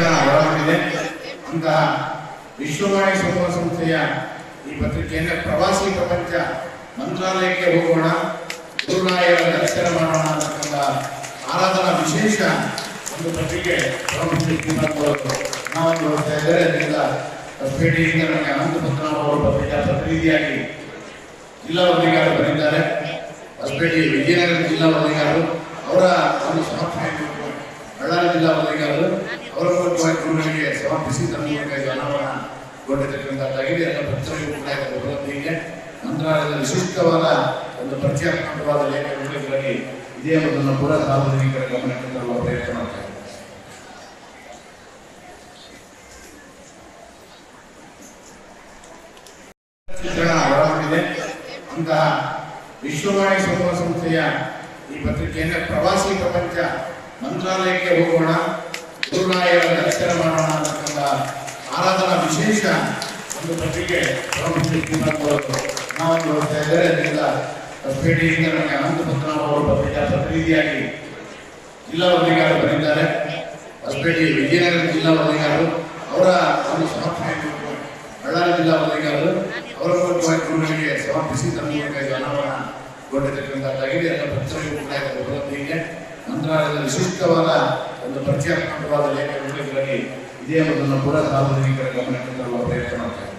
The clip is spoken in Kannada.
ಚಿತ್ರಣ ಒಳಗೊಂಡಿದೆ. ಅಂತಹ ವಿಶ್ವವಾಣಿ ಸಮೂಹ ಸಂಸ್ಥೆಯ ಈ ಪತ್ರಿಕೆಯನ್ನು ಪ್ರವಾಸಿ ಪ್ರಪಂಚ ಮಂತ್ರಾಲಯಕ್ಕೆ ಹೋಗೋಣ, ಗುರುರಾಯರ ದರ್ಶನ ಮಾಡೋಣ ಅಂತಕ್ಕಂಥ ಆರಾಧನಾ ವಿಶೇಷ ಒಂದು ಪತ್ರಿಕೆ ನಾವು ನೋಡ್ತಾ ಇದ್ದಾರೆ. ಅದರಿಂದ ಹೊಸಪೇಟೆಯಿಂದ ನನಗೆ ಅನಂತ ಪದ್ಮನಾಭ ಅವರು ಪತ್ರಿಕಾ ಪ್ರತಿನಿಧಿಯಾಗಿ ಜಿಲ್ಲಾ ವರದಿಗಾರರು ಬಂದಿದ್ದಾರೆ. ಹೊಸಪೇಟೆ ವಿಜಯನಗರ ಜಿಲ್ಲಾ ವರದಿಗಾರರು ಅವರ ಒಂದು ಸಮರ್ಥನೆ ಬಳ್ಳಾರಿ ಜಿಲ್ಲಾ ವರದಿಗಾರರು ಅವರ ಗುರುಗಳಿಗೆ ಸಮರ್ಪಿಸಿ ತಮ್ಮ ಅನಾವರಣಗೊಂಡಿರ್ತಕ್ಕಂಥದ್ದಾಗಿದೆ. ಎಲ್ಲ ಪತ್ರಗಳು ಕೂಡ ಉಪಲಬ್ಧಿಗೆ ಮಂತ್ರಾಲಯದ ವಿಶಿಷ್ಟವಾದ ಒಂದು ಪರಿಚಯಾತ್ಮಕವಾದ ಲೇಖನಗಳಲ್ಲಿ ಇದೇ ಒಂದನ್ನು ಕೂಡ ಸಾರ್ವಜನಿಕರ ಗಮನಕ್ಕೆ ತರುವ ಪ್ರಯತ್ನ ಮಾಡ್ತಾರೆ. ಚಿತ್ರಣ ಒಳಗೊಂಡಿದೆ. ಅಂತಹ ವಿಶ್ವವಾಣಿ ಸಮೂಹ ಸಂಸ್ಥೆಯ ಈ ಪತ್ರಿಕೆಯನ್ನು ಪ್ರವಾಸಿ ಪ್ರಪಂಚ ಮಂತ್ರಾಲಯಕ್ಕೆ ಹೋಗೋಣ, ಗುರುರಾಯರ ದರ್ಶನ ಮಾಡೋಣ ಅಂತಕ್ಕಂಥ ಆರಾಧನಾ ವಿಶೇಷ ಒಂದು ಪತ್ರಿಕೆ ನಾವು ನೋಡ್ತಾ ಇದ್ದಾರೆ. ಅದರಿಂದ ಹೊಸಪೇಟೆಯಿಂದ ನನಗೆ ಅನಂತ ಪದ್ಮನಾಭ ಅವರು ಪತ್ರಿಕಾ ಪ್ರತಿನಿಧಿಯಾಗಿ ಜಿಲ್ಲಾ ವರದಿಗಾರರು ಬಂದಿದ್ದಾರೆ. ಹೊಸಪೇಟೆ ವಿಜಯನಗರ ಜಿಲ್ಲಾ ವರದಿಗಾರರು ಅವರ ಒಂದು ಸಮರ್ಥನೆ ಬಳ್ಳಾರಿ ಜಿಲ್ಲಾ ವರದಿಗಾರರು ಅವರ ಗುರುಗಳಿಗೆ ಸಮರ್ಪಿಸಿ ತಮ್ಮ ಅನಾವರಣಗೊಂಡಿರ್ತಕ್ಕಂಥದ್ದಾಗಿದೆ. ಎಲ್ಲ ಪತ್ರಗಳು ಕೂಡ ಉಪಲಬ್ಧಿಗೆ ಮಂತ್ರಾಲಯದ ವಿಶಿಷ್ಟವಾದ ಒಂದು ಪರಿಚಯಾತ್ಮಕವಾದ ಲೇಖನಗಳಲ್ಲಿ ಇದೇ ಒಂದನ್ನು ಕೂಡ ಸಾರ್ವಜನಿಕರ ಗಮನಕ್ಕೆ ತರುವ ಪ್ರಯತ್ನ ಮಾಡ್ತಾರೆ.